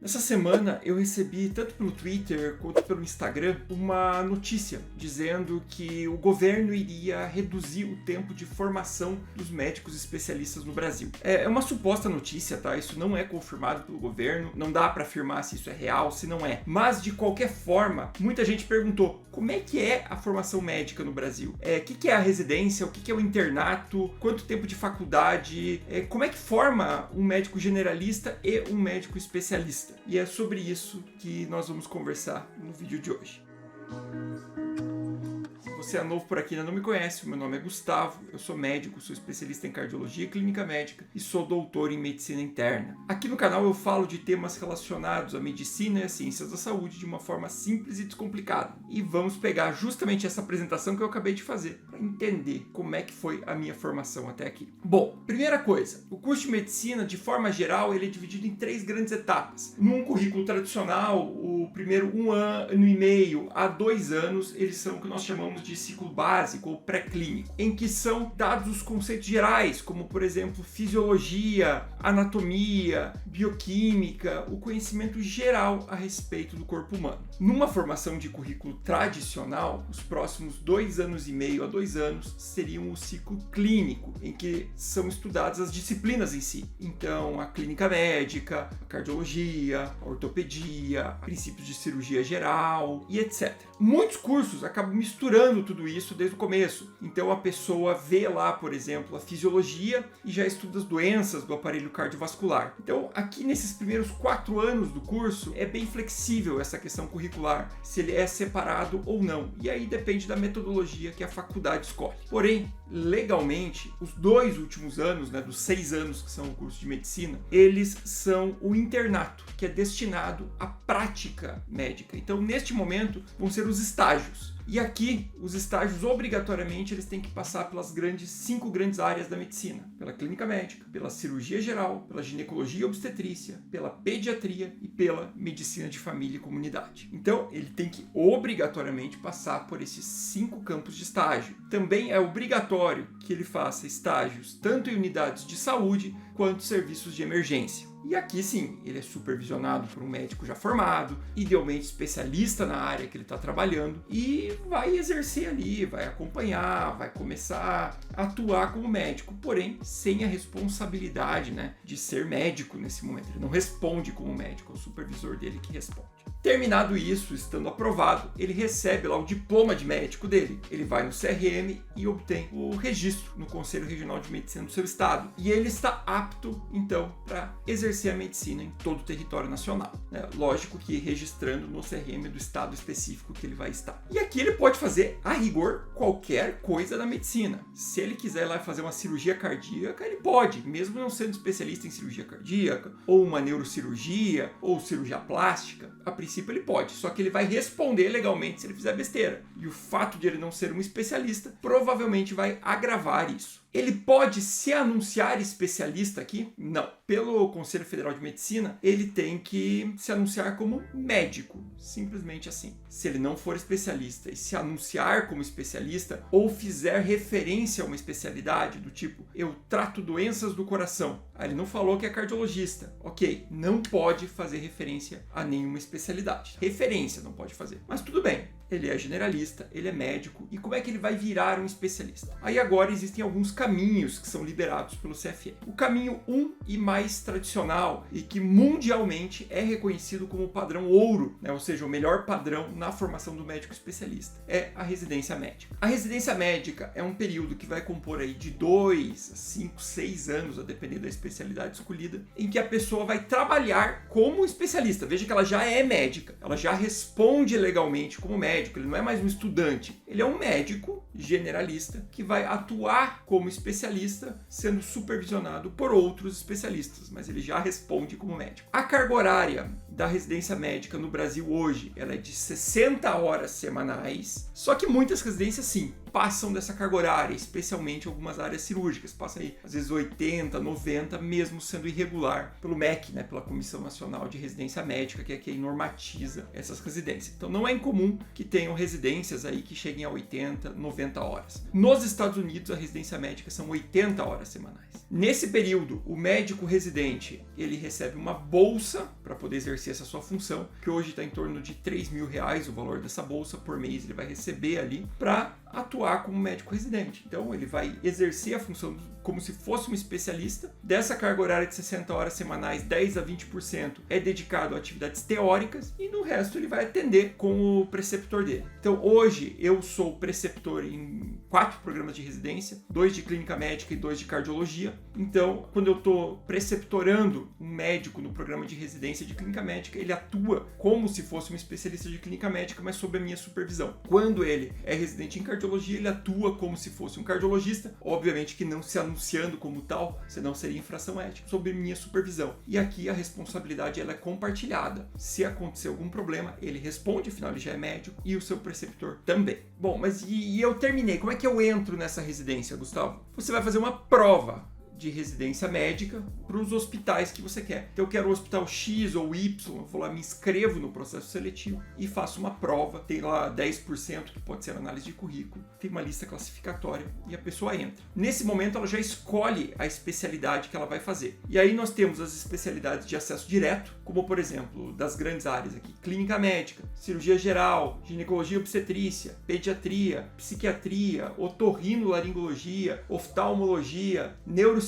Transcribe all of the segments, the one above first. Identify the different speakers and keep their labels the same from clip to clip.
Speaker 1: Essa semana eu recebi, tanto pelo Twitter quanto pelo Instagram, uma notícia dizendo que o governo iria reduzir o tempo de formação dos médicos especialistas no Brasil. É uma suposta notícia, tá? Isso não é confirmado pelo governo, não dá para afirmar se isso é real, se não é. Mas, de qualquer forma, muita gente perguntou como é que é a formação médica no Brasil? O que é a residência? O que é o internato? Quanto tempo de faculdade? Como é que forma um médico generalista e um médico especialista? E é sobre isso que nós vamos conversar no vídeo de hoje. Se você é novo por aqui e ainda não me conhece, o meu nome é Gustavo, eu sou médico, sou especialista em cardiologia e clínica médica e sou doutor em medicina interna. Aqui no canal eu falo de temas relacionados à medicina e às ciências da saúde de uma forma simples e descomplicada. E vamos pegar justamente essa apresentação que eu acabei de fazer para entender como é que foi a minha formação até aqui. Bom, primeira coisa, o curso de medicina, de forma geral, ele é dividido em 3 grandes etapas. Num currículo tradicional, o primeiro 1 ano e meio a 2 anos, eles são o que nós chamamos de ciclo básico ou pré-clínico, em que são dados os conceitos gerais, como por exemplo fisiologia, anatomia, bioquímica, o conhecimento geral a respeito do corpo humano. Numa formação de currículo tradicional, os próximos 2 anos e meio a 2 anos seriam o ciclo clínico, em que são estudadas as disciplinas em si. Então, a clínica médica, a cardiologia, a ortopedia, princípios de cirurgia geral e etc. Muitos cursos acabam misturando tudo isso desde o começo. Então a pessoa vê lá, por exemplo, a fisiologia e já estuda as doenças do aparelho cardiovascular. Então aqui nesses primeiros 4 anos do curso é bem flexível essa questão curricular, se ele é separado ou não. E aí depende da metodologia que a faculdade escolhe. Porém, legalmente, os 2 últimos anos, dos 6 anos que são o curso de medicina, eles são o internato, que é destinado à prática médica. Então neste momento vão ser os estágios. E aqui, os estágios, obrigatoriamente, eles têm que passar pelas 5 grandes áreas da medicina. Pela clínica médica, pela cirurgia geral, pela ginecologia e obstetrícia, pela pediatria e pela medicina de família e comunidade. Então, ele tem que, obrigatoriamente, passar por esses 5 campos de estágio. Também é obrigatório que ele faça estágios tanto em unidades de saúde quanto serviços de emergência. E aqui sim, ele é supervisionado por um médico já formado, idealmente especialista na área que ele está trabalhando, e vai exercer ali, vai acompanhar, vai começar a atuar como médico, porém sem a responsabilidade de ser médico nesse momento. Ele não responde como médico, é o supervisor dele que responde. Terminado isso, estando aprovado, ele recebe lá o diploma de médico dele. Ele vai no CRM e obtém o registro no Conselho Regional de Medicina do seu estado. E ele está apto, então, para exercer a medicina em todo o território nacional. Lógico que registrando no CRM do estado específico que ele vai estar. E aqui ele pode fazer, a rigor, qualquer coisa da medicina. Se ele quiser ir lá fazer uma cirurgia cardíaca, ele pode, mesmo não sendo especialista em cirurgia cardíaca, ou uma neurocirurgia, ou cirurgia plástica. A princípio ele pode, só que ele vai responder legalmente se ele fizer besteira. E o fato de ele não ser um especialista provavelmente vai agravar isso. Ele pode se anunciar especialista aqui? Não. Pelo Conselho Federal de Medicina, ele tem que se anunciar como médico, simplesmente assim. Se ele não for especialista e se anunciar como especialista ou fizer referência a uma especialidade do tipo, eu trato doenças do coração. Ele não falou que é cardiologista. Ok, não pode fazer referência a nenhuma especialidade. Referência não pode fazer. Mas tudo bem. Ele é generalista, ele é médico, e como é que ele vai virar um especialista? Aí agora existem alguns caminhos que são liberados pelo CFM. O caminho 1 e mais tradicional, e que mundialmente é reconhecido como o padrão ouro, ou seja, o melhor padrão na formação do médico especialista, é a residência médica. A residência médica é um período que vai compor aí de 2 a 5, 6 anos, a depender da especialidade escolhida, em que a pessoa vai trabalhar como especialista. Veja que ela já é médica, ela já responde legalmente como médico. Ele não é mais um estudante, ele é um médico generalista que vai atuar como especialista, sendo supervisionado por outros especialistas, mas ele já responde como médico. A carga horária da residência médica no Brasil hoje, ela é de 60 horas semanais, só que muitas residências sim passam dessa carga horária, especialmente algumas áreas cirúrgicas. Passa aí, às vezes, 80, 90, mesmo sendo irregular pelo MEC, né, pela Comissão Nacional de Residência Médica, que é quem normatiza essas residências. Então não é incomum que tenham residências aí que cheguem a 80, 90 horas. Nos Estados Unidos, a residência médica são 80 horas semanais. Nesse período, o médico residente, ele recebe uma bolsa para poder exercer essa sua função, que hoje está em torno de R$3.000 o valor dessa bolsa por mês, ele vai receber ali para atuar como médico residente. Então ele vai exercer a função como se fosse um especialista. Dessa carga horária de 60 horas semanais, 10 a 20% é dedicado a atividades teóricas e no resto ele vai atender com o preceptor dele. Então hoje eu sou preceptor em 4 programas de residência, 2 de clínica médica e 2 de cardiologia. Então quando eu estou preceptorando um médico no programa de residência de clínica médica, ele atua como se fosse um especialista de clínica médica, mas sob a minha supervisão. Quando ele é residente em cardiologia, ele atua como se fosse um cardiologista, obviamente que não se anunciando como tal, senão seria infração ética, sob minha supervisão. E aqui a responsabilidade ela é compartilhada. Se acontecer algum problema, ele responde, afinal ele já é médico, e o seu preceptor também. Bom, mas e eu terminei. Como é que eu entro nessa residência, Gustavo? Você vai fazer uma prova de residência médica para os hospitais que você quer. Então eu quero o hospital X ou Y, eu vou lá, me inscrevo no processo seletivo e faço uma prova, tem lá 10% que pode ser análise de currículo, tem uma lista classificatória e a pessoa entra. Nesse momento ela já escolhe a especialidade que ela vai fazer. E aí nós temos as especialidades de acesso direto, como por exemplo, das grandes áreas aqui, clínica médica, cirurgia geral, ginecologia e obstetrícia, pediatria, psiquiatria, otorrinolaringologia, oftalmologia, neurocirurgia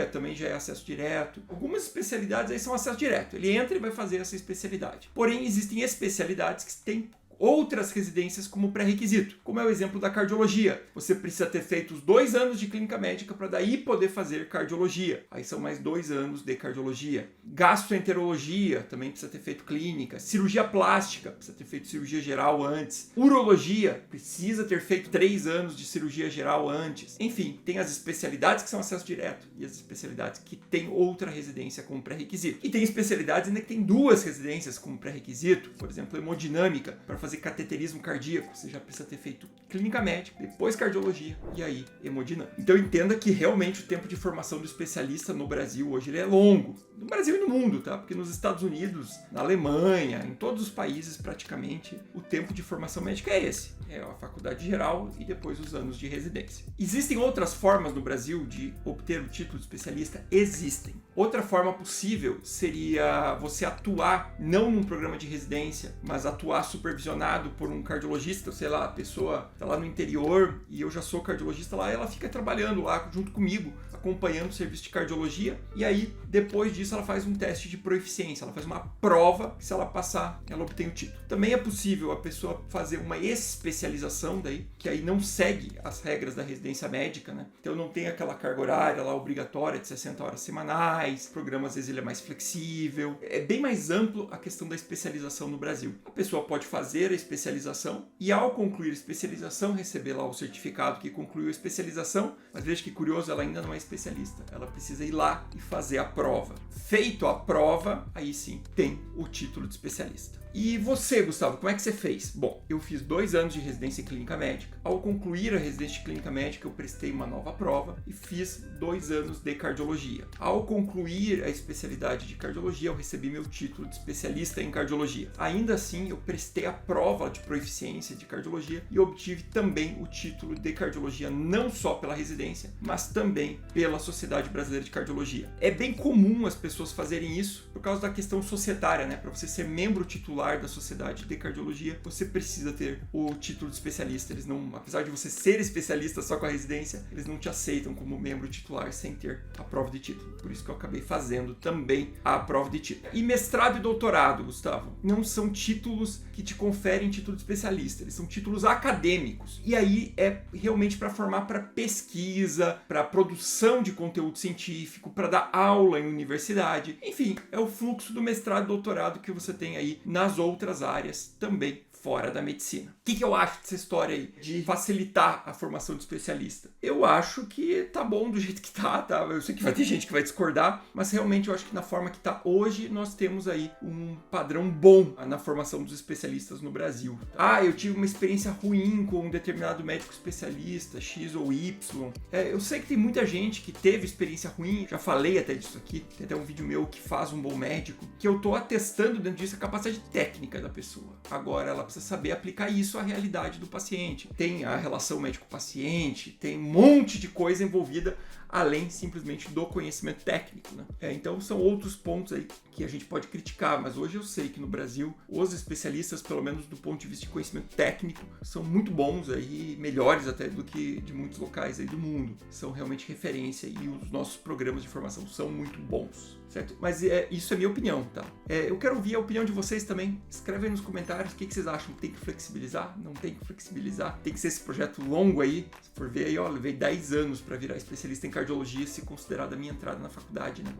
Speaker 1: também já é acesso direto. Algumas especialidades aí são acesso direto. Ele entra e vai fazer essa especialidade. Porém, existem especialidades que têm outras residências como pré-requisito, como é o exemplo da cardiologia. Você precisa ter feito os 2 anos de clínica médica para daí poder fazer cardiologia. Aí são mais 2 anos de cardiologia. Gastroenterologia, também precisa ter feito clínica. Cirurgia plástica, precisa ter feito cirurgia geral antes. Urologia, precisa ter feito 3 anos de cirurgia geral antes. Enfim, tem as especialidades que são acesso direto e as especialidades que têm outra residência como pré-requisito. E tem especialidades ainda que tem 2 residências como pré-requisito, por exemplo, hemodinâmica, para fazer cateterismo cardíaco, você já precisa ter feito clínica médica, depois cardiologia e aí hemodinâmica. Então entenda que realmente o tempo de formação do especialista no Brasil hoje ele é longo. No Brasil e no mundo, tá? Porque nos Estados Unidos, na Alemanha, em todos os países praticamente, o tempo de formação médica é esse. É a faculdade geral e depois os anos de residência. Existem outras formas no Brasil de obter o título de especialista? Existem. Outra forma possível seria você atuar não num programa de residência, mas atuar supervisionado por um cardiologista, sei lá, a pessoa está lá no interior e eu já sou cardiologista lá, ela fica trabalhando lá junto comigo, acompanhando o serviço de cardiologia e aí depois disso ela faz um teste de proeficiência, ela faz uma prova que se ela passar, ela obtém o título. Também é possível a pessoa fazer uma especialização daí, que aí não segue as regras da residência médica, né? Então não tem aquela carga horária lá obrigatória de 60 horas semanais, o programa às vezes ele é mais flexível, é bem mais amplo a questão da especialização no Brasil. A pessoa pode fazer a especialização e ao concluir a especialização receber lá o certificado que concluiu a especialização, mas veja que curioso, ela ainda não é especialista, ela precisa ir lá e fazer a prova. Feito a prova, aí sim tem o título de especialista. E você, Gustavo, como é que você fez? Bom, eu fiz 2 anos de residência em clínica médica. Ao concluir a residência de clínica médica, eu prestei uma nova prova e fiz 2 anos de cardiologia. Ao concluir a especialidade de cardiologia, eu recebi meu título de especialista em cardiologia. Ainda assim, eu prestei a prova de proeficiência de cardiologia e obtive também o título de cardiologia, não só pela residência, mas também pela Sociedade Brasileira de Cardiologia. É bem comum as pessoas fazerem isso por causa da questão societária, né? Para você ser membro titular da Sociedade de Cardiologia, você precisa ter o título de especialista. Eles não, apesar de você ser especialista só com a residência, eles não te aceitam como membro titular sem ter a prova de título. Por isso que eu acabei fazendo também a prova de título. E mestrado e doutorado, Gustavo, não são títulos que te conferem título de especialista, eles são títulos acadêmicos. E aí é realmente para formar para pesquisa, para produção de conteúdo científico, para dar aula em universidade. Enfim, é o fluxo do mestrado e doutorado que você tem aí nas outras áreas também fora da medicina. O que eu acho dessa história aí de facilitar a formação de especialista? Eu acho que tá bom do jeito que tá? Eu sei que vai ter gente que vai discordar, mas realmente eu acho que na forma que tá hoje nós temos aí um padrão bom na formação dos especialistas no Brasil. Brasil. Ah, eu tive uma experiência ruim com um determinado médico especialista, X ou Y. Eu sei que tem muita gente que teve experiência ruim, já falei até disso aqui, tem até um vídeo meu que faz um bom médico, que eu tô atestando dentro disso a capacidade técnica da pessoa. Agora ela precisa saber aplicar isso à realidade do paciente. Tem a relação médico-paciente, tem um monte de coisa envolvida além simplesmente do conhecimento técnico, né? Então são outros pontos aí que a gente pode criticar, mas hoje eu sei que no Brasil os especialistas, pelo menos do ponto de vista de conhecimento técnico, são muito bons aí, melhores até do que de muitos locais aí do mundo. São realmente referência e os nossos programas de formação são muito bons, certo? Mas isso é minha opinião, tá? Eu quero ouvir a opinião de vocês também. Escreve aí nos comentários o que vocês acham. Tem que flexibilizar? Não tem que flexibilizar? Tem que ser esse projeto longo aí? Se for ver aí, ó, levei 10 anos para virar especialista em cardiologia, se considerar da minha entrada na faculdade, né?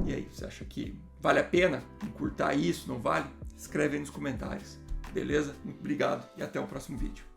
Speaker 1: E aí, você acha que vale a pena encurtar isso? Não vale? Escreve aí nos comentários. Beleza? Muito obrigado e até o próximo vídeo.